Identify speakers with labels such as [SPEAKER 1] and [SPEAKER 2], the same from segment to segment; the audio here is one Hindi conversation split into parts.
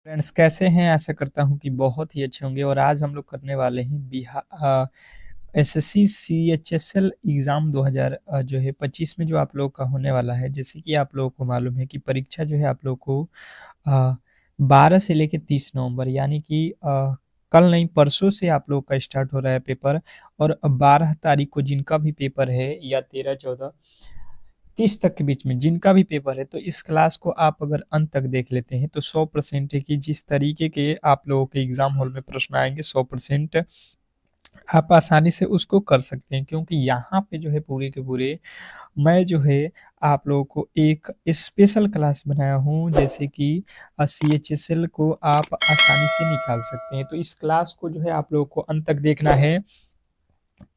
[SPEAKER 1] फ्रेंड्स कैसे हैं? आशा करता हूँ कि बहुत ही अच्छे होंगे और आज हम लोग करने वाले हैं एसएससी सीएचएसएल एग्ज़ाम 2000 जो है 25 में जो आप लोग का होने वाला है। जैसे कि आप लोगों को मालूम है कि परीक्षा जो है आप लोग को 12 से लेके 30 नवंबर यानी कि कल नहीं परसों से आप लोग का स्टार्ट हो रहा है पेपर। और 12 तारीख को जिनका भी पेपर है या 13, 14, 30 तक के बीच में जिनका भी पेपर है, तो इस क्लास को आप अगर अंत तक देख लेते हैं तो 100% है कि जिस तरीके के आप लोगों के एग्जाम हॉल में प्रश्न आएंगे 100% आप आसानी से उसको कर सकते हैं, क्योंकि यहाँ पे जो है पूरे के पूरे मैं जो है आप लोगों को एक स्पेशल क्लास बनाया हूँ, जैसे कि CHSL को आप आसानी से निकाल सकते हैं। तो इस क्लास को जो है आप लोगों को अंत तक देखना है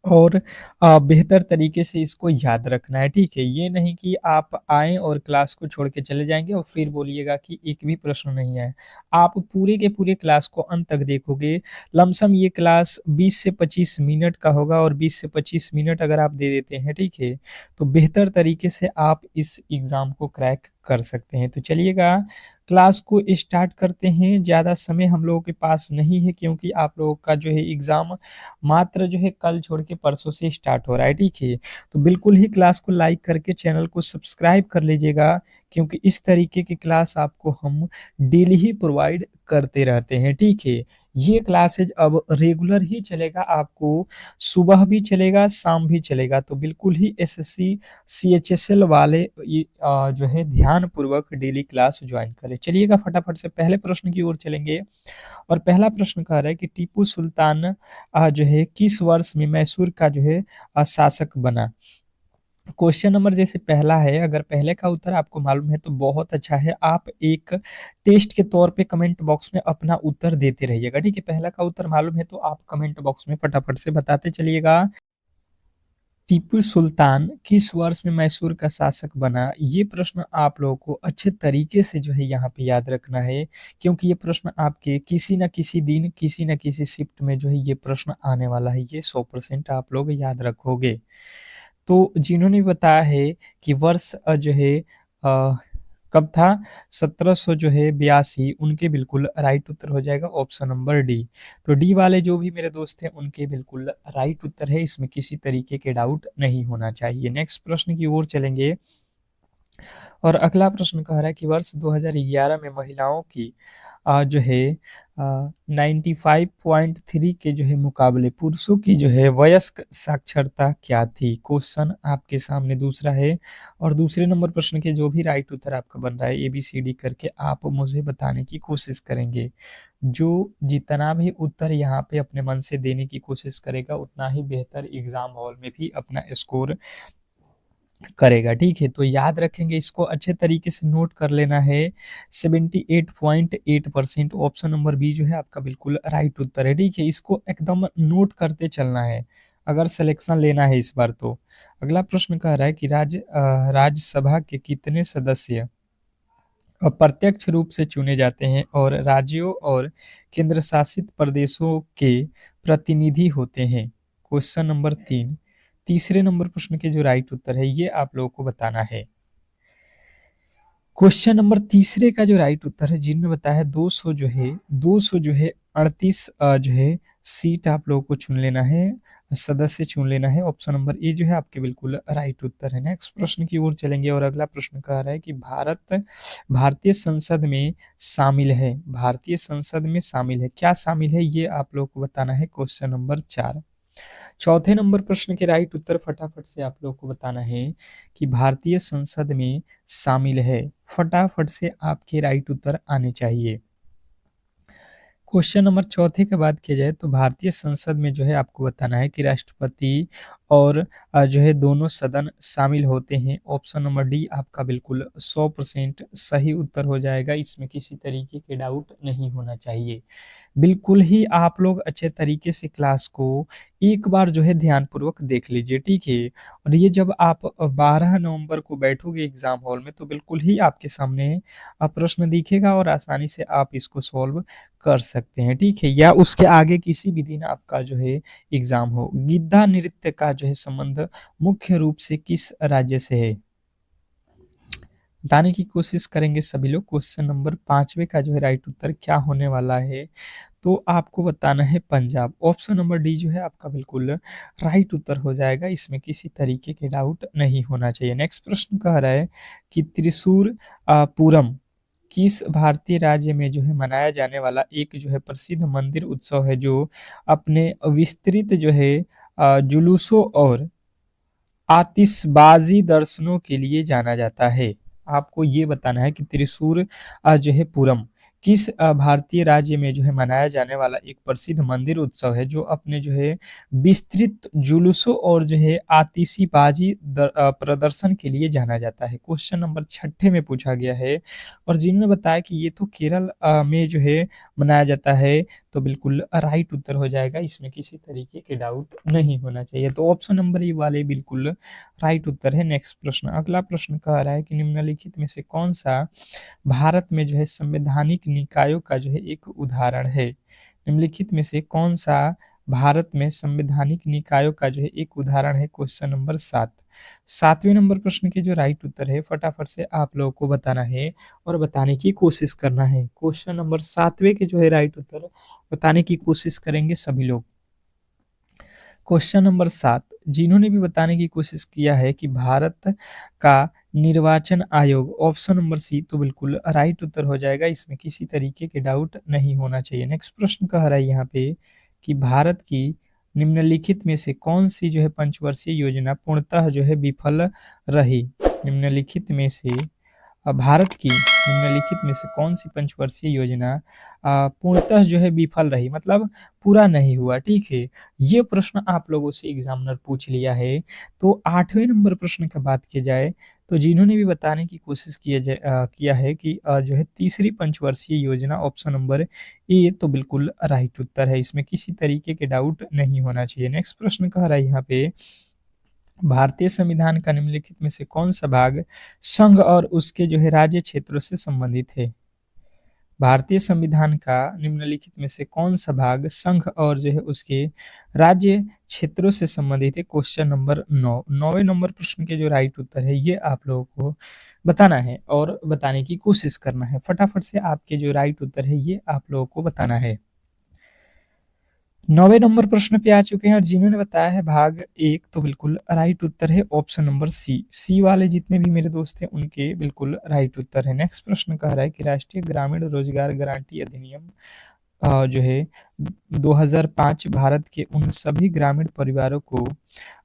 [SPEAKER 1] और बेहतर तरीके से इसको याद रखना है, ठीक है? ये नहीं कि आप आएँ और क्लास को छोड़ के चले जाएँगे और फिर बोलिएगा कि एक भी प्रश्न नहीं आया। आप पूरे के पूरे क्लास को अंत तक देखोगे, लमसम ये क्लास 20 से 25 मिनट का होगा और 20 से 25 मिनट अगर आप दे देते हैं, ठीक है? तो बेहतर तरीके से आप इस एग्ज़ाम को क्रैक कर सकते हैं। तो चलिएगा क्लास को स्टार्ट करते हैं। ज़्यादा समय हम लोगों के पास नहीं है, क्योंकि आप लोगों का जो है एग्ज़ाम मात्र जो है कल छोड़ के परसों से स्टार्ट हो रहा है, ठीक है? तो बिल्कुल ही क्लास को लाइक करके चैनल को सब्सक्राइब कर लीजिएगा, क्योंकि इस तरीके की क्लास आपको हम डेली ही प्रोवाइड करते रहते हैं, ठीक है? ये क्लासेज अब रेगुलर ही चलेगा, आपको सुबह भी चलेगा, शाम भी चलेगा। तो बिल्कुल ही एसएससी सीएचएसएल वाले जो है ध्यानपूर्वक डेली क्लास ज्वाइन करें। चलिएगा फटाफट से पहले प्रश्न की ओर चलेंगे। और पहला प्रश्न कह रहा है कि टीपू सुल्तान जो है किस वर्ष में मैसूर का जो है शासक बना? क्वेश्चन नंबर जैसे पहला है, अगर पहले का उत्तर आपको मालूम है तो बहुत अच्छा है। आप एक टेस्ट के तौर पे कमेंट बॉक्स में अपना उत्तर देते रहिएगा, ठीक है? पहला का उत्तर मालूम है तो आप कमेंट बॉक्स में फटाफट से बताते चलिएगा। टीपू सुल्तान किस वर्ष में मैसूर का शासक बना? ये प्रश्न आप लोगों को अच्छे तरीके से जो है यहाँ पे याद रखना है, क्योंकि ये प्रश्न आपके किसी न किसी दिन, किसी न किसी शिफ्ट में जो है ये प्रश्न आने वाला है। ये 100% आप लोग याद रखोगे। तो जिन्होंने बताया है कि वर्ष जो है कब था 1700 जो है 82, उनके बिल्कुल राइट उत्तर हो जाएगा ऑप्शन नंबर डी। तो डी वाले जो भी मेरे दोस्त हैं उनके बिल्कुल राइट उत्तर है, इसमें किसी तरीके के डाउट नहीं होना चाहिए। नेक्स्ट प्रश्न की ओर चलेंगे और अगला प्रश्न कह रहा है कि वर्ष 2011 में महिलाओं की जो है 95.3 के जो है मुकाबले पुरुषों की जो है वयस्क साक्षरता क्या थी? क्वेश्चन आपके सामने दूसरा है और दूसरे नंबर प्रश्न के जो भी राइट उत्तर आपका बन रहा है ABCD करके आप मुझे बताने की कोशिश करेंगे। जो जितना भी उत्तर यहाँ पे अपने मन से देने की कोशिश करेगा उतना ही बेहतर एग्जाम हॉल में भी अपना स्कोर करेगा, ठीक है? तो याद रखेंगे, इसको अच्छे तरीके से नोट कर लेना है। 78.8% ऑप्शन नंबर बी जो है आपका बिल्कुल राइट उत्तर है, ठीक है? इसको एकदम नोट करते चलना है अगर सिलेक्शन लेना है इस बार तो। अगला प्रश्न कह रहा है कि राज्यसभा के कितने सदस्य अप्रत्यक्ष रूप से चुने जाते हैं और राज्यों और केंद्र शासित प्रदेशों के प्रतिनिधि होते हैं? Question number 3। तीसरे नंबर प्रश्न के जो राइट उत्तर है ये आप लोगों को बताना है। क्वेश्चन नंबर तीसरे का जो राइट उत्तर है, जिनने बताया है 200 जो है 38 जो है सीट आप लोगों को चुन लेना है, सदस्य चुन लेना है। ऑप्शन नंबर ए जो है आपके बिल्कुल राइट उत्तर है। नेक्स्ट प्रश्न की ओर चलेंगे और अगला प्रश्न कह रहा है कि भारतीय संसद में शामिल है, भारतीय संसद में शामिल है, क्या शामिल है ये आप लोग को बताना है। Question number 4। चौथे नंबर प्रश्न के राइट उत्तर फटाफट से आप लोग को बताना है कि भारतीय संसद में शामिल है। फटाफट से आपके राइट उत्तर आने चाहिए। क्वेश्चन नंबर चौथे के बाद किया जाए तो भारतीय संसद में जो है आपको बताना है कि राष्ट्रपति और जो है दोनों सदन शामिल होते हैं। ऑप्शन नंबर डी आपका बिल्कुल 100% सही उत्तर हो जाएगा, इसमें किसी तरीके के डाउट नहीं होना चाहिए। बिल्कुल ही आप लोग अच्छे तरीके से क्लास को एक बार जो है ध्यानपूर्वक देख लीजिए, ठीक है? और ये जब आप 12 नवंबर को बैठोगे एग्जाम हॉल में तो बिल्कुल ही आपके सामने प्रश्न दिखेगा और आसानी से आप इसको सॉल्व कर सकते हैं, ठीक है? या उसके आगे किसी भी दिन आपका जो है एग्जाम हो। गिद्धा नृत्य का जो है संबंध मुख्य रूप से किस राज्य से है? बताने की कोशिश करेंगे सभी लोग। क्वेश्चन नंबर 5वें का जो है राइट उत्तर क्या होने वाला है, तो आपको बताना है पंजाब। ऑप्शन नंबर डी जो है आपका बिल्कुल राइट उत्तर हो जाएगा, इसमें किसी तरीके के डाउट नहीं होना चाहिए। नेक्स्ट प्रश्न कह रहा है कि त्रिशूर पूरम किस भारतीय राज्य में जो है मनाया जाने वाला एक जो है प्रसिद्ध मंदिर उत्सव है, जो अपने विस्तृत जो है जुलूसों और आतिशबाजी दर्शनों के लिए जाना जाता है। आपको ये बताना है कि त्रिशूर जो है पूरम किस भारतीय राज्य में जो है मनाया जाने वाला एक प्रसिद्ध मंदिर उत्सव है, जो अपने जो है विस्तृत जुलूसों और जो है आतिशबाजी प्रदर्शन के लिए जाना जाता है। क्वेश्चन नंबर 6 में पूछा गया है और जिन्होंने बताया कि ये तो केरल में जो है मनाया जाता है, तो बिल्कुल राइट उत्तर हो जाएगा, इसमें किसी तरीके के डाउट नहीं होना चाहिए। तो ऑप्शन नंबर ए वाले बिल्कुल राइट उत्तर है। नेक्स्ट प्रश्न, अगला प्रश्न कह रहा है कि निम्नलिखित में से कौन सा भारत में जो है संवैधानिक निकायों का जो है एक उदाहरण है। निम्नलिखित में से कौन सा भारत में संवैधानिक निकायों का जो है एक उदाहरण है। Question number 7। 7वें नंबर प्रश्न के जो राइट उत्तर है फटाफट से आप लोगों को बताना है और बताने की कोशिश करना है। क्वेश्चन नंबर 7वें के जो है राइट उत्तर बताने की कोशिश करेंगे सभी लोग। क्वेश्चन नंबर 7, जिन्होंने भी बताने की कोशिश किया है कि भारत का निर्वाचन आयोग, ऑप्शन नंबर सी, तो बिल्कुल राइट उत्तर हो जाएगा, इसमें किसी तरीके के डाउट नहीं होना चाहिए। नेक्स्ट प्रश्न कह रहा है यहाँ पे कि भारत की निम्नलिखित में से कौन सी जो है पंचवर्षीय योजना पूर्णतः जो है विफल रही। निम्नलिखित में से भारत की निम्नलिखित में से कौन सी पंचवर्षीय योजना पूर्णतः जो है विफल रही, मतलब पूरा नहीं हुआ। ठीक है, ये प्रश्न आप लोगों से एग्जामिनर पूछ लिया है। तो 8वें नंबर प्रश्न की बात की जाए तो जिन्होंने भी बताने की कोशिश किया है कि जो है तीसरी पंचवर्षीय योजना, ऑप्शन नंबर ए, तो बिल्कुल राइट उत्तर है, इसमें किसी तरीके के डाउट नहीं होना चाहिए। नेक्स्ट प्रश्न कह रहा है यहाँ पे भारतीय संविधान का निम्नलिखित में से कौन सा भाग संघ और उसके जो है राज्य क्षेत्रों से संबंधित है। भारतीय संविधान का निम्नलिखित में से कौन सा भाग संघ और जो है उसके राज्य क्षेत्रों से संबंधित है। Question number 9। 9वें नंबर प्रश्न के जो राइट उत्तर है ये आप लोगों को बताना है और बताने की कोशिश करना है। फटाफट से आपके जो राइट उत्तर है ये आप लोगों को बताना है। 9वें नंबर प्रश्न पे आ चुके हैं और जिन्होंने बताया है भाग 1, तो बिल्कुल राइट उत्तर है ऑप्शन नंबर सी। सी वाले जितने भी मेरे दोस्त हैं उनके बिल्कुल राइट उत्तर है। नेक्स्ट प्रश्न कह रहा है कि राष्ट्रीय ग्रामीण रोजगार गारंटी अधिनियम जो है 2005 भारत के उन सभी ग्रामीण परिवारों को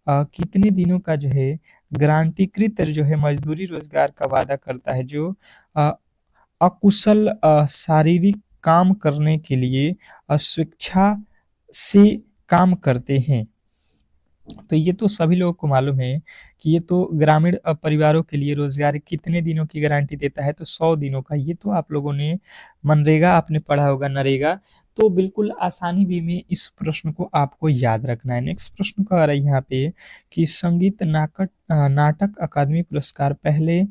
[SPEAKER 1] कितने दिनों का जो है गारंटीकृत जो है मजदूरी रोजगार का वादा करता है, जो अ, अकुशल शारीरिक काम करने के लिए स्वेच्छा से काम करते हैं। तो ये तो सभी लोगों को मालूम है कि ये तो ग्रामीण परिवारों के लिए रोजगार कितने दिनों की गारंटी देता है, तो 100 दिनों का। ये तो आप लोगों ने मनरेगा आपने पढ़ा होगा, नरेगा, तो बिल्कुल आसानी वे में इस प्रश्न को आपको याद रखना है। नेक्स्ट प्रश्न कह रहा है यहाँ पे कि संगीत नाटक अकादमी पुरस्कार पहले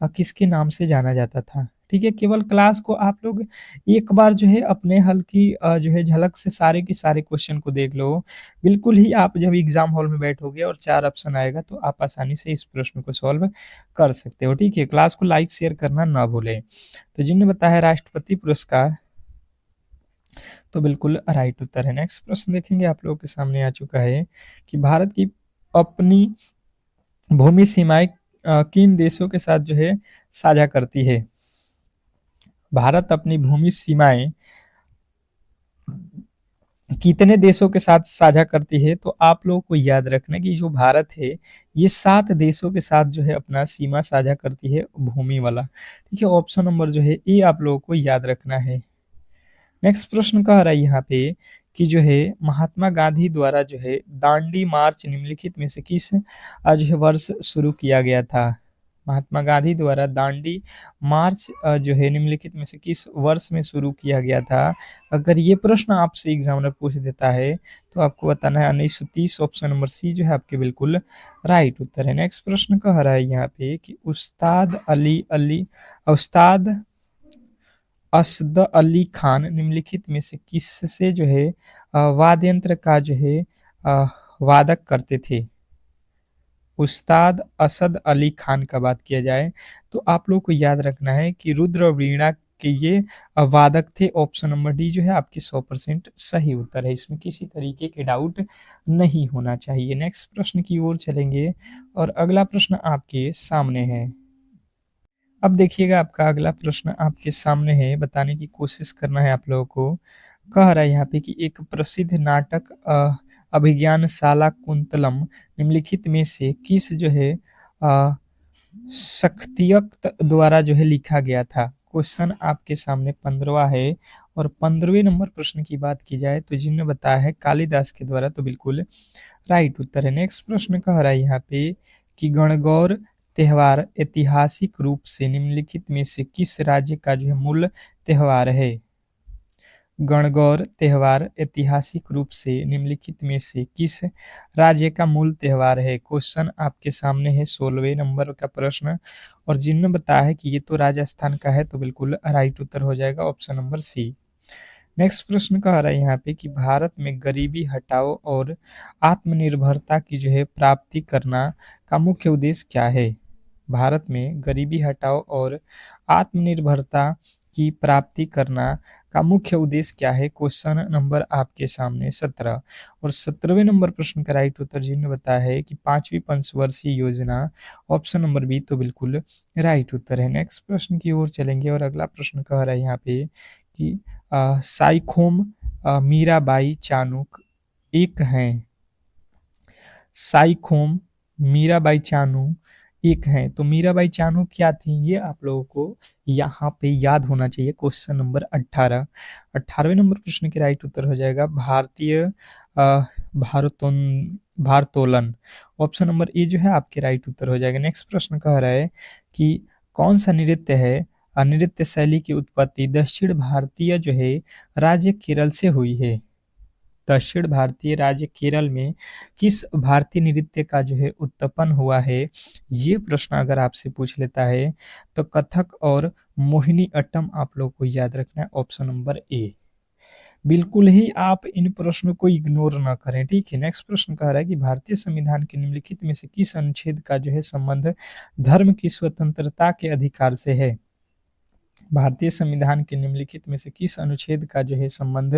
[SPEAKER 1] किसके नाम से जाना जाता था। ठीक है, केवल क्लास को आप लोग एक बार जो है अपने हल की जो है झलक से सारे के सारे क्वेश्चन को देख लो। बिल्कुल ही आप जब एग्जाम हॉल में बैठोगे और 4 ऑप्शन आएगा तो आप आसानी से इस प्रश्न को सॉल्व कर सकते हो। ठीक है, क्लास को लाइक शेयर करना ना भूलें। तो जिन्होंने बताया राष्ट्रपति पुरस्कार, तो बिल्कुल राइट उत्तर है। नेक्स्ट प्रश्न देखेंगे, आप लोगों के सामने आ चुका है कि भारत की अपनी भूमि सीमाएं किन देशों के साथ जो है साझा करती है। भारत अपनी भूमि सीमाएं कितने देशों के साथ साझा करती है, तो आप लोगों को याद रखना कि जो भारत है ये 7 देशों के साथ जो है अपना सीमा साझा करती है, भूमि वाला। ठीक है, ऑप्शन नंबर जो है ये आप लोगों को याद रखना है। नेक्स्ट प्रश्न कह रहा है यहाँ पे कि जो है महात्मा गांधी द्वारा जो है दांडी मार्च निम्नलिखित में से किस जो है वर्ष शुरू किया गया था। महात्मा गांधी द्वारा दांडी मार्च जो है निम्नलिखित में से किस वर्ष में शुरू किया गया था। अगर ये प्रश्न आपसे एग्जामिनर पूछ देता है तो आपको बताना है 1930, ऑप्शन नंबर सी जो है आपके बिल्कुल राइट उत्तर है। नेक्स्ट प्रश्न कह रहा है यहाँ पे कि उस्ताद असद अली खान निम्नलिखित में से किससे जो है वाद्य यंत्र का जो है वादक करते थे। उस्ताद असद अली खान का बात किया जाए तो आप लोग को याद रखना है कि रुद्र और वीणा के ये वादक थे। ऑप्शन नंबर डी जो है आपके 100% सही उत्तर है, इसमें किसी तरीके के डाउट नहीं होना चाहिए। नेक्स्ट प्रश्न की ओर चलेंगे और अगला प्रश्न आपके सामने है। अब देखिएगा आपका अगला प्रश्न आपके सामने है, बताने की कोशिश करना है आप लोगों को। कह रहा है यहाँ पे कि एक प्रसिद्ध नाटक अभिज्ञानशाला कुंतलम निम्नलिखित में से किस जो है शख्सियत द्वारा जो है लिखा गया था। क्वेश्चन आपके सामने 15वां है और 15वें नंबर प्रश्न की बात की जाए तो जिन्होंने बताया है कालिदास के द्वारा, तो बिल्कुल राइट उत्तर है। नेक्स्ट प्रश्न कह रहा है यहाँ पे कि गणगौर त्योहार ऐतिहासिक रूप से निम्नलिखित में से किस राज्य का जो है मूल त्योहार है। गणगौर त्योहार ऐतिहासिक रूप से निम्नलिखित में से किस राज्य का मूल त्योहार है। क्वेश्चन आपके सामने है 16वें नंबर का प्रश्न और जिन्होंने बताया है कि ये तो राजस्थान का है, तो बिल्कुल राइट उत्तर हो जाएगा ऑप्शन नंबर सी। नेक्स्ट प्रश्न कह रहा है यहाँ पे कि भारत में गरीबी हटाओ और आत्मनिर्भरता की जो है प्राप्ति करना का मुख्य उद्देश्य क्या है। भारत में गरीबी हटाओ और आत्मनिर्भरता की प्राप्ति करना का मुख्य उद्देश्य क्या है। क्वेश्चन नंबर आपके सामने 17 और 17वें नंबर प्रश्न का राइट उत्तर जिन्होंने बताया है कि 5वीं पंचवर्षीय योजना, ऑप्शन नंबर बी तो बिल्कुल राइट उत्तर है। नेक्स्ट प्रश्न की ओर चलेंगे और अगला प्रश्न कह रहा है यहाँ पे कि साइखोम मीराबाई चानूक एक हैं। साइखोम मीराबाई चानू एक हैं, तो मीराबाई चानू क्या थी ये आप लोगों को यहाँ पे याद होना चाहिए। क्वेश्चन नंबर 18, 18वें नंबर प्रश्न के राइट उत्तर हो जाएगा भारतीय भारोत्तोलन, ऑप्शन नंबर ए जो है आपके राइट उत्तर हो जाएगा। नेक्स्ट प्रश्न कह रहा है कि कौन सा नृत्य है, नृत्य शैली की उत्पत्ति दक्षिण भारतीय जो है राज्य केरल से हुई है। दक्षिण भारतीय राज्य केरल में किस भारतीय नृत्य का जो है उत्पन्न हुआ है। ये प्रश्न अगर आपसे पूछ लेता है तो कथक और मोहिनी अट्टम आप लोग को याद रखना है, ऑप्शन नंबर ए। बिल्कुल ही आप इन प्रश्नों को इग्नोर ना करें, ठीक है। नेक्स्ट प्रश्न कह रहा है कि भारतीय संविधान के निम्नलिखित में से किस अनुच्छेद का जो है संबंध धर्म की स्वतंत्रता के अधिकार से है। भारतीय संविधान के निम्नलिखित में से किस अनुच्छेद का जो है संबंध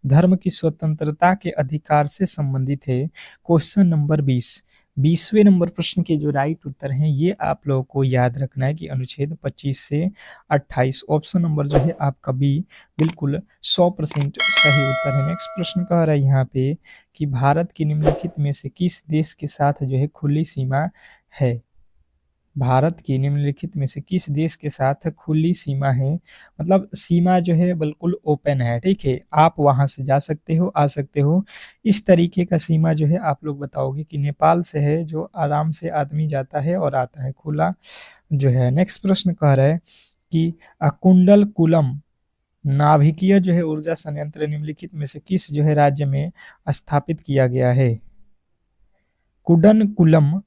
[SPEAKER 1] धर्म की स्वतंत्रता के अधिकार से संबंधित है। क्वेश्चन नंबर 20, 20वें नंबर प्रश्न के जो राइट उत्तर हैं ये आप लोगों को याद रखना है कि अनुच्छेद 25 से 28, ऑप्शन नंबर जो है आपका बी बिल्कुल 100% सही उत्तर है। नेक्स्ट प्रश्न कह रहा है यहाँ पे कि भारत की निम्नलिखित में से किस देश के साथ जो है खुली सीमा है। भारत की निम्नलिखित में से किस देश के साथ खुली सीमा है, मतलब सीमा जो है बिल्कुल ओपन है, ठीक है। आप वहां से जा सकते हो, आ सकते हो, इस तरीके का सीमा जो है आप लोग बताओगे कि नेपाल से है, जो आराम से आदमी जाता है और आता है, खुला जो है। नेक्स्ट प्रश्न कह रहा है कि कुंडलकुलम नाभिकीय जो है ऊर्जा संयंत्र निम्नलिखित में से किस जो है राज्य में स्थापित किया गया है। कुडनकुलम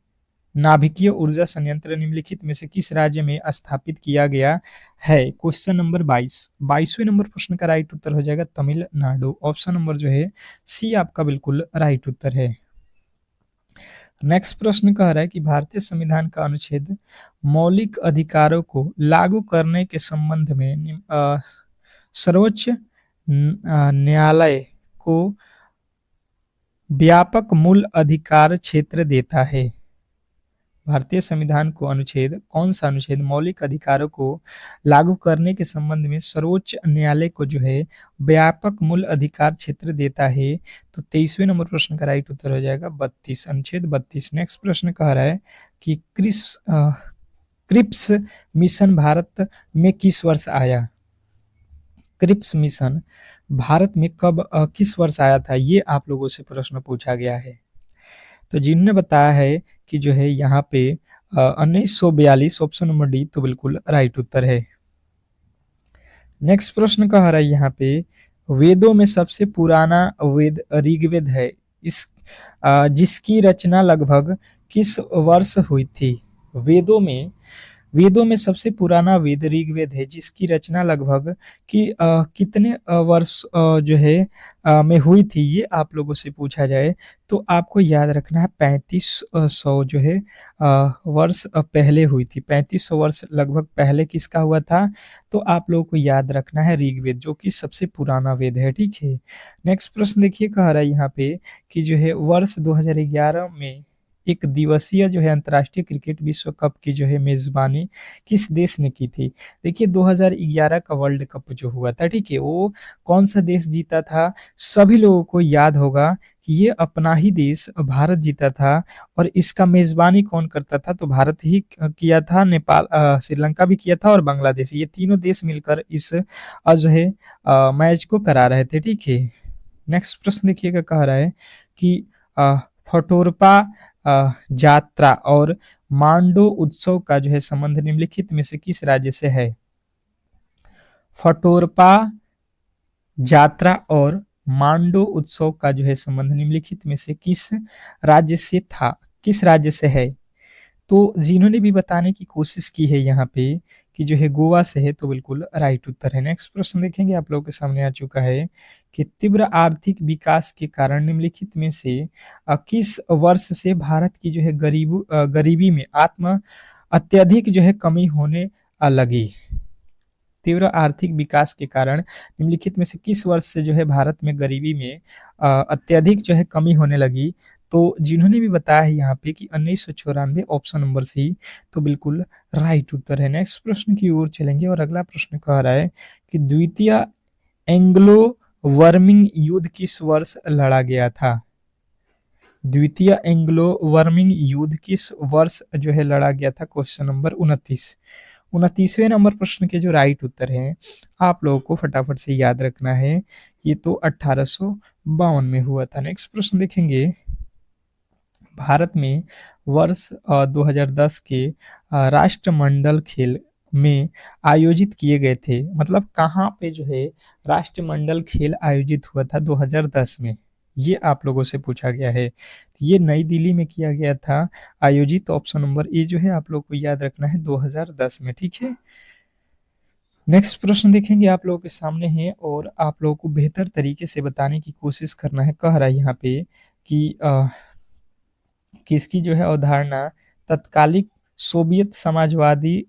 [SPEAKER 1] नाभिकीय ऊर्जा संयंत्र निम्नलिखित में से किस राज्य में स्थापित किया गया है। क्वेश्चन नंबर 22, 22वें नंबर प्रश्न का राइट उत्तर हो जाएगा तमिलनाडु, ऑप्शन नंबर जो है सी आपका बिल्कुल राइट उत्तर है। नेक्स्ट प्रश्न कह रहा है कि भारतीय संविधान का अनुच्छेद मौलिक अधिकारों को लागू करने के संबंध में सर्वोच्च न्यायालय को व्यापक मूल अधिकार क्षेत्र देता है। भारतीय संविधान को अनुच्छेद, कौन सा अनुच्छेद मौलिक अधिकारों को लागू करने के संबंध में सर्वोच्च न्यायालय को जो है व्यापक मूल अधिकार क्षेत्र देता है। तो 23वें नंबर प्रश्न का राइट उत्तर हो जाएगा 32, अनुच्छेद 32। नेक्स्ट प्रश्न कह रहा है कि क्रिप्स मिशन भारत में किस वर्ष आया। क्रिप्स मिशन भारत में कब किस वर्ष आया था, ये आप लोगों से प्रश्न पूछा गया है। तो जिन्होंने बताया है कि जो है यहाँ पे 1942, ऑप्शन नंबर डी तो बिल्कुल राइट उत्तर है। नेक्स्ट प्रश्न कह रहा है यहाँ पे वेदों में सबसे पुराना वेद ऋग्वेद है, इस जिसकी रचना लगभग किस वर्ष हुई थी। वेदों में वेदों में सबसे पुराना वेद ऋग्वेद है, जिसकी रचना लगभग कितने वर्ष जो है में हुई थी, ये आप लोगों से पूछा जाए तो आपको याद रखना है 3500 जो है वर्ष पहले हुई थी। 3500 वर्ष लगभग पहले किसका हुआ था? तो आप लोगों को याद रखना है ऋग्वेद, जो कि सबसे पुराना वेद है, ठीक है। नेक्स्ट प्रश्न देखिए, कह रहा है यहाँ पे कि जो है वर्ष 2011 में एक दिवसीय जो है अंतर्राष्ट्रीय क्रिकेट विश्व कप की जो है मेजबानी किस देश ने की थी? देखिए 2011 का वर्ल्ड कप जो हुआ था, ठीक है, वो कौन सा देश जीता था? सभी लोगों को याद होगा कि ये अपना ही देश भारत जीता था। और इसका मेजबानी कौन करता था? तो भारत ही किया था, नेपाल श्रीलंका भी किया था और बांग्लादेश, ये तीनों देश मिलकर इस जो है मैच को करा रहे थे, ठीक है। नेक्स्ट प्रश्न देखिएगा, कह रहा है कि फटोरपा जात्रा और मांडो उत्सव का जो है संबंध निम्नलिखित में से किस राज्य से है? फटोरपा जात्रा और मांडो उत्सव का जो है संबंध निम्नलिखित में से किस राज्य से था, किस राज्य से है? तो जिन्होंने भी बताने की कोशिश की है यहाँ पे कि जो है गोवा से है, तो बिल्कुल राइट उत्तर है। नेक्स्ट प्रश्न देखेंगे, आप लोगों के सामने आ चुका है कि तीव्र आर्थिक विकास के कारण निम्नलिखित में से किस वर्ष से भारत की जो है गरीबी में अत्यधिक जो है कमी होने लगी? तीव्र आर्थिक विकास के कारण निम्नलिखित में से किस वर्ष से जो है भारत में गरीबी में अत्यधिक जो है कमी होने लगी? तो जिन्होंने भी बताया है यहाँ पे कि 1994, ऑप्शन नंबर सी, तो बिल्कुल राइट उत्तर है। नेक्स्ट प्रश्न की ओर चलेंगे और अगला प्रश्न कह रहा है कि द्वितीय एंग्लो वर्मिंग युद्ध किस वर्ष लड़ा गया था? द्वितीय एंग्लो वर्मिंग युद्ध किस वर्ष जो है लड़ा गया था? Question number 29। 29वें नंबर प्रश्न के जो राइट उत्तर हैं, आप लोगों को फटाफट से याद रखना है, ये तो 1852 में हुआ था। नेक्स्ट प्रश्न देखेंगे, भारत में वर्ष 2010 के राष्ट्रमंडल खेल में आयोजित किए गए थे, मतलब कहाँ पे जो है राष्ट्रमंडल खेल आयोजित हुआ था 2010 में, ये आप लोगों से पूछा गया है। ये नई दिल्ली में किया गया था आयोजित, ऑप्शन नंबर ए जो है आप लोग को याद रखना है 2010 में, ठीक है। नेक्स्ट प्रश्न देखेंगे, आप लोगों के सामने है और आप लोगों को बेहतर तरीके से बताने की कोशिश करना है। कह रहा है यहाँ पे कि किसकी जो है अवधारणा तत्कालिक सोवियत समाजवादी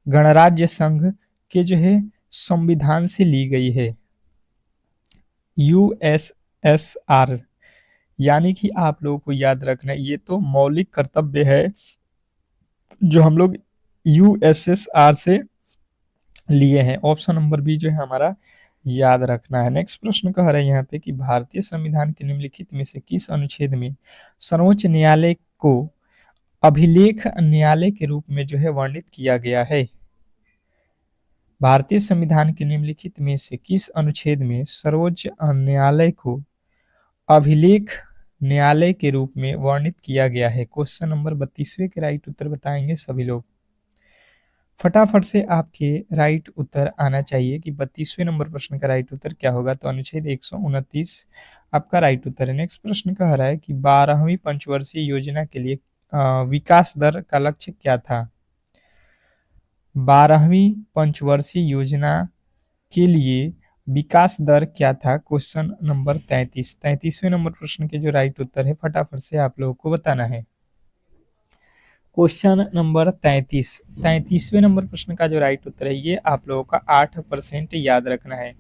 [SPEAKER 1] गणराज्य संघ के जो है संविधान से ली गई है? यूएसएसआर, यानी कि आप लोगों को याद रखना है, ये तो मौलिक कर्तव्य है जो हम लोग यूएसएसआर से लिए हैं। ऑप्शन नंबर बी जो है हमारा याद रखना है। नेक्स्ट प्रश्न कह रहा है यहाँ पे कि भारतीय संविधान के निम्नलिखित में से किस अनुच्छेद में सर्वोच्च न्यायालय को अभिलेख न्यायालय के रूप में जो है वर्णित किया गया है? भारतीय संविधान के निम्नलिखित में से किस अनुच्छेद में सर्वोच्च न्यायालय को अभिलेख न्यायालय के रूप में वर्णित किया गया है? क्वेश्चन नंबर 32वें के राइट उत्तर बताएंगे सभी लोग। फटाफट से आपके राइट उत्तर आना चाहिए कि 32वें नंबर प्रश्न का राइट उत्तर क्या होगा। तो अनुच्छेद 129 आपका राइट उत्तर है। नेक्स्ट प्रश्न कह रहा है कि 12वीं पंचवर्षीय योजना के लिए विकास दर का लक्ष्य क्या था? 12वीं पंचवर्षीय योजना के लिए विकास दर क्या था? Question number 33। 33वें नंबर प्रश्न के जो राइट उत्तर है फटाफट से आप लोगों को बताना है। क्वेश्चन नंबर 33वें नंबर प्रश्न का जो राइट उत्तर है, ये आप लोगों का 8% याद रखना है।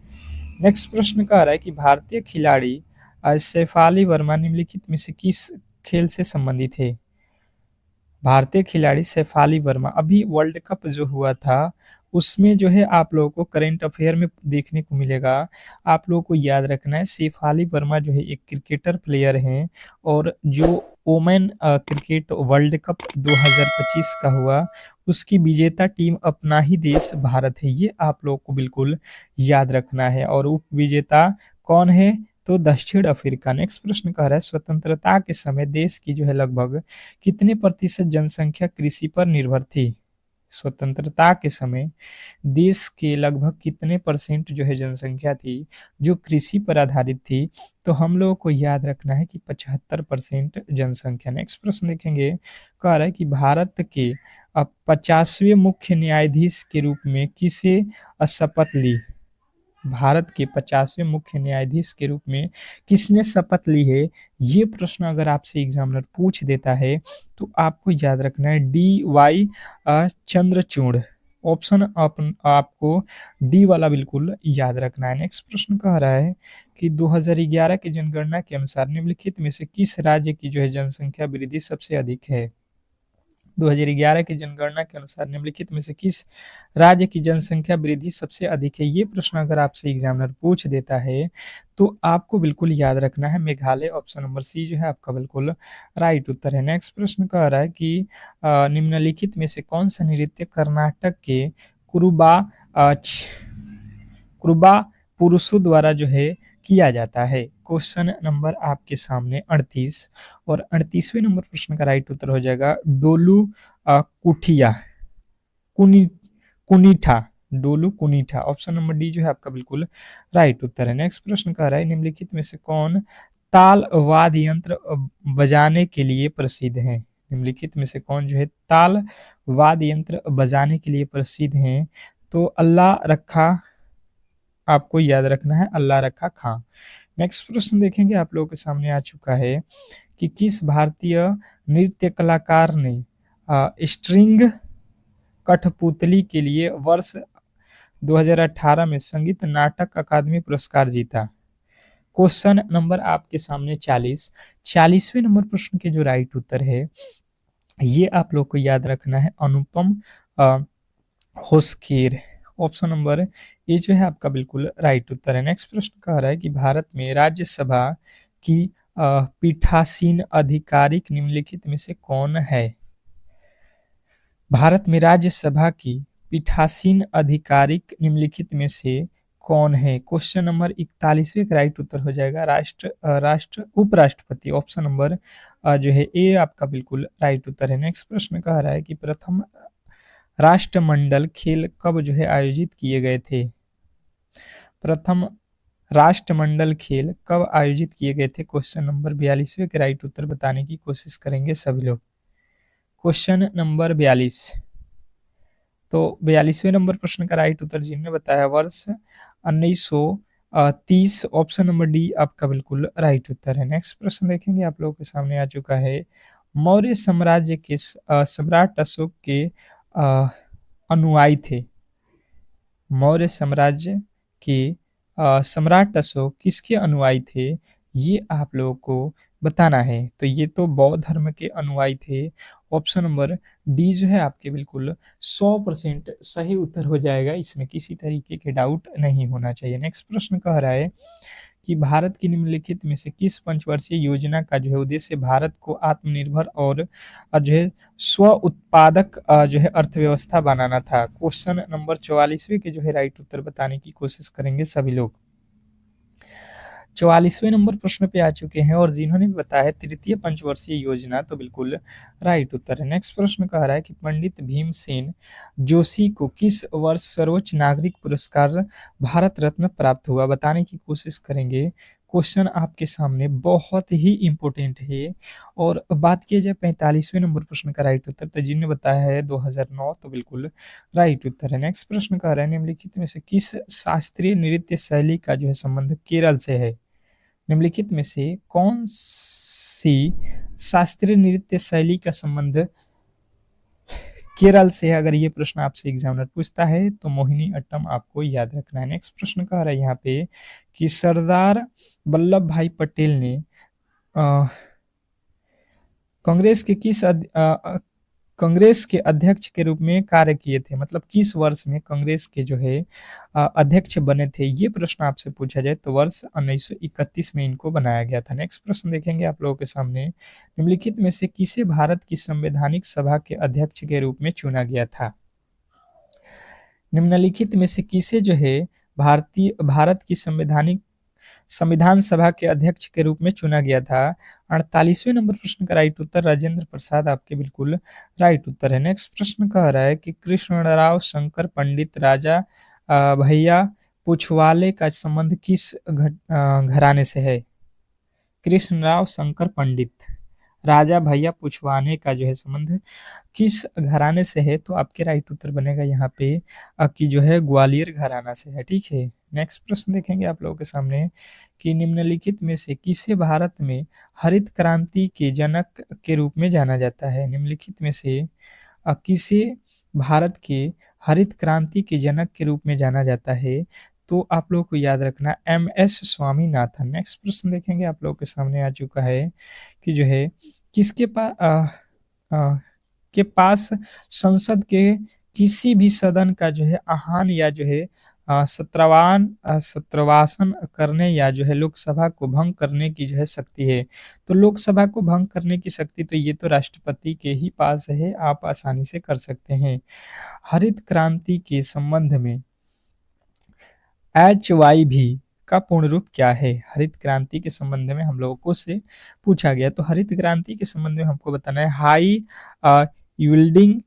[SPEAKER 1] नेक्स्ट प्रश्न कह रहा है कि भारतीय खिलाड़ी शेफाली वर्मा निम्नलिखित में से किस खेल से संबंधित है? भारतीय खिलाड़ी शेफाली वर्मा, अभी वर्ल्ड कप जो हुआ था उसमें जो है आप लोगों को करंट अफेयर में देखने को मिलेगा। आप लोगों को याद रखना है शेफाली वर्मा जो है एक क्रिकेटर प्लेयर हैं और जो ओमेन क्रिकेट वर्ल्ड कप 2025 का हुआ उसकी विजेता टीम अपना ही देश भारत है, ये आप लोगों को बिल्कुल याद रखना है। और उप विजेता कौन है? तो दक्षिण अफ्रीका। नेक्स्ट प्रश्न कह रहा है स्वतंत्रता के समय देश की जो है लगभग कितने प्रतिशत जनसंख्या कृषि पर निर्भर थी? स्वतंत्रता के समय देश के लगभग कितने परसेंट जो है जनसंख्या थी जो कृषि पर आधारित थी? तो हम लोगों को याद रखना है कि 75% जनसंख्या। नेक्स्ट प्रश्न देखेंगे, कह रहा है कि भारत के 50वें मुख्य न्यायाधीश के रूप में किसे शपथ ली? भारत के 50वें मुख्य न्यायाधीश के रूप में किसने शपथ ली है? ये प्रश्न अगर आपसे एग्जामिनर पूछ देता है तो आपको याद रखना है DY चंद्रचूड़। ऑप्शन आपको डी वाला बिल्कुल याद रखना है। नेक्स्ट प्रश्न कह रहा है कि 2011 की जनगणना के अनुसार निम्नलिखित में से किस राज्य की जो है जनसंख्या वृद्धि सबसे अधिक है? 2011 की जनगणना के अनुसार निम्नलिखित में से किस राज्य की जनसंख्या वृद्धि सबसे अधिक है? ये प्रश्न अगर आपसे एग्जामिनर पूछ देता है तो आपको बिल्कुल याद रखना है मेघालय। ऑप्शन नंबर सी जो है आपका बिल्कुल राइट उत्तर है। नेक्स्ट प्रश्न कह रहा है कि निम्नलिखित में से कौन सा नृत्य कर्नाटक के कुरुबा कुरुबा पुरुषों द्वारा जो है किया जाता है? क्वेश्चन नंबर आपके सामने 38 और 38वें नंबर प्रश्न का राइट उत्तर हो जाएगा डोलू कुठिया कुनी कुनीठा डोलू कुनीठा। ऑप्शन नंबर डी जो है आपका बिल्कुल राइट उत्तर है। नेक्स्ट प्रश्न कह रहा है निम्नलिखित में से कौन ताल वाद्य यंत्र बजाने के लिए प्रसिद्ध है? निम्नलिखित में से कौन जो है ताल वाद्य यंत्र बजाने के लिए प्रसिद्ध है? तो अल्लाह रखा, आपको याद रखना है अल्लाह रखा खां। नेक्स्ट प्रश्न देखेंगे आप लोगों के सामने आ चुका है कि किस भारतीय नृत्य कलाकार ने स्ट्रिंग कठपुतली के लिए वर्ष 2018 में संगीत नाटक अकादमी पुरस्कार जीता? क्वेश्चन नंबर आपके सामने 40वें नंबर प्रश्न के जो राइट उत्तर है ये आप लोग को याद रखना है अनुपम होस्केर। ऑप्शन नंबर ए जो है आपका बिल्कुल राइट उत्तर है। नेक्स्ट प्रश्न कह रहा है कि भारत में राज्यसभा की पीठासीन आधिकारिक निम्नलिखित में से कौन है? भारत में राज्यसभा की पीठासीन आधिकारिक निम्नलिखित में से कौन है? क्वेश्चन नंबर 41वें का राइट उत्तर हो जाएगा राष्ट्र उपराष्ट्रपति। ऑप्शन नंबर जो है ए आपका बिल्कुल राइट उत्तर है। नेक्स्ट प्रश्न कह रहा है कि प्रथम राष्ट्रमंडल खेल कब जो है आयोजित किए गए थे? प्रथम राष्ट्रमंडल खेल कब आयोजित किए गए थे? क्वेश्चन नंबर 42वें के राइट उत्तर बताने की कोशिश करेंगे सभी लोग। क्वेश्चन नंबर 42, तो 42वें नंबर प्रश्न का राइट उत्तर जिन्होंने बताया वर्ष 1930। ऑप्शन नंबर डी आपका बिल्कुल राइट उत्तर है। नेक्स्ट प्रश्न देखेंगे आप लोगों के सामने आ चुका है मौर्य साम्राज्य के सम्राट अशोक के अनुयायी थे? मौर्य साम्राज्य के सम्राट अशोक किसके अनुयायी थे ये आप लोगों को बताना है। तो ये तो बौद्ध धर्म के अनुयायी थे। ऑप्शन नंबर डी जो है आपके बिल्कुल 100% सही उत्तर हो जाएगा, इसमें किसी तरीके के डाउट नहीं होना चाहिए। नेक्स्ट प्रश्न कह रहा है कि भारत की निम्नलिखित में से किस पंचवर्षीय योजना का जो है उद्देश्य भारत को आत्मनिर्भर और जो है स्व उत्पादक जो है अर्थव्यवस्था बनाना था? क्वेश्चन नंबर 44वें के जो है राइट उत्तर बताने की कोशिश करेंगे सभी लोग। 44वें नंबर प्रश्न पे आ चुके हैं और जिन्होंने भी बताया तृतीय पंचवर्षीय योजना, तो बिल्कुल राइट उत्तर है। नेक्स्ट प्रश्न कह रहा है कि पंडित भीमसेन जोशी को किस वर्ष सर्वोच्च नागरिक पुरस्कार भारत रत्न प्राप्त हुआ? बताने की कोशिश करेंगे। क्वेश्चन आपके सामने बहुत ही इंपॉर्टेंट है। और बात किया जाए 45वें नंबर प्रश्न का राइट उत्तर, तो जिन्होंने बताया है 2009, तो बिल्कुल राइट उत्तर है। नेक्स्ट प्रश्न कह रहा है निम्नलिखित में से किस शास्त्रीय नृत्य शैली का जो है संबंध केरल से है? निम्नलिखित में से कौन सी शास्त्रीय नृत्य शैली का संबंध केरल से है? अगर ये प्रश्न आपसे एग्जामिनर पूछता है तो मोहिनी अट्टम आपको याद रखना है। नेक्स्ट प्रश्न कह रहा है यहाँ पे कि सरदार वल्लभ भाई पटेल ने कांग्रेस के कांग्रेस के अध्यक्ष के रूप में कार्य किए थे? मतलब किस वर्ष में कांग्रेस के जो है अध्यक्ष बने थे? ये प्रश्न आपसे पूछा जाए तो वर्ष 1931 में इनको बनाया गया था। नेक्स्ट प्रश्न देखेंगे आप लोगों के सामने निम्नलिखित में से किसे भारत की संवैधानिक सभा के अध्यक्ष के रूप में चुना गया था? निम्नलिखित में से किसे जो है भारत की संवैधानिक संविधान सभा के अध्यक्ष के रूप में चुना गया था? 48वें नंबर प्रश्न का राइट उत्तर राजेंद्र प्रसाद आपके बिल्कुल राइट उत्तर है। नेक्स्ट प्रश्न कह रहा है कि कृष्णराव शंकर पंडित राजा भैया पुछवाले का संबंध किस घराने से है? कृष्णराव शंकर पंडित राजा भैया पुछवाने का जो है संबंध किस घराने से है? तो आपके राइट उत्तर बनेगा यहाँ पे कि जो है ग्वालियर घराना से है। ठीक है, नेक्स्ट प्रश्न देखेंगे आप लोगों के सामने कि निम्नलिखित में से किसे भारत में हरित क्रांति के जनक के रूप में जाना जाता है? निम्नलिखित में से किसे भारत के हरित क्रांति के जनक के रूप में जाना जाता है? तो आप लोगों को याद रखना MS स्वामीनाथन। नेक्स्ट प्रश्न देखेंगे आप लोगों के सामने आ चुका है कि जो है किसके पास संसद के किसी भी सदन का जो है आह्वान या जो है सत्रवासन करने या जो है लोकसभा को भंग करने की जो है शक्ति है? तो लोकसभा को भंग करने की शक्ति तो ये तो राष्ट्रपति के ही पास है, आप आसानी से कर सकते हैं। हरित क्रांति के संबंध में HYV का पूर्ण रूप क्या है? हरित क्रांति के संबंध में हम लोगों को से पूछा गया, तो हरित क्रांति के संबंध में हमको बताना है हाई यील्डिंग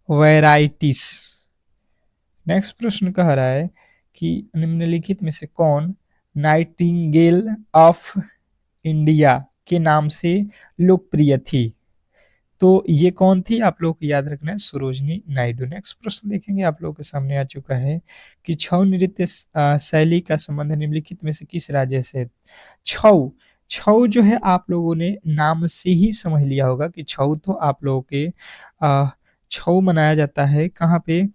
[SPEAKER 1] वैराइटीज। नेक्स्ट प्रश्न कह रहा है कि निम्नलिखित में से कौन नाइटिंगेल ऑफ इंडिया के नाम से लोकप्रिय थी? तो ये कौन थी? आप लोग को याद रखना है सरोजनी नायडू। नेक्स्ट प्रश्न देखेंगे आप लोगों के सामने आ चुका है कि छऊ नृत्य शैली का संबंध निम्नलिखित में से किस राज्य से? छऊ छऊ जो है आप लोगों ने नाम से ही समझ लिया होगा कि छऊ तो आप लोगों के छऊ मनाया जाता है कहाँ पे?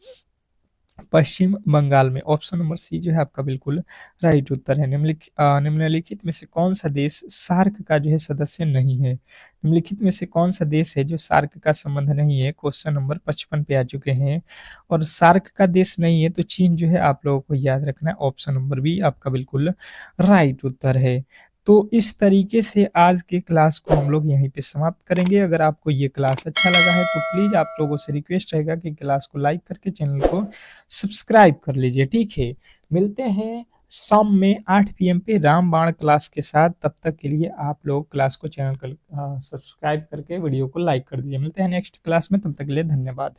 [SPEAKER 1] पश्चिम बंगाल में। ऑप्शन नंबर सी जो है आपका बिल्कुल राइट उत्तर है। निम्नलिखित में से कौन सा देश सार्क का जो है सदस्य नहीं है? निम्नलिखित में से कौन सा देश है जो सार्क का संबंध नहीं है? क्वेश्चन नंबर 55 पे आ चुके हैं और सार्क का देश नहीं है तो चीन जो है आप लोगों को याद रखना है। ऑप्शन नंबर बी आपका बिल्कुल राइट उत्तर है। तो इस तरीके से आज के क्लास को हम लोग यहीं पे समाप्त करेंगे। अगर आपको ये क्लास अच्छा लगा है तो प्लीज़ आप लोगों से रिक्वेस्ट रहेगा कि क्लास को लाइक करके चैनल को सब्सक्राइब कर लीजिए। ठीक है, मिलते हैं शाम में 8 PM पे रामबाण क्लास के साथ। तब तक के लिए आप लोग क्लास को चैनल को सब्सक्राइब करके वीडियो को लाइक कर दीजिए। मिलते हैं नेक्स्ट क्लास में, तब तक के लिए धन्यवाद।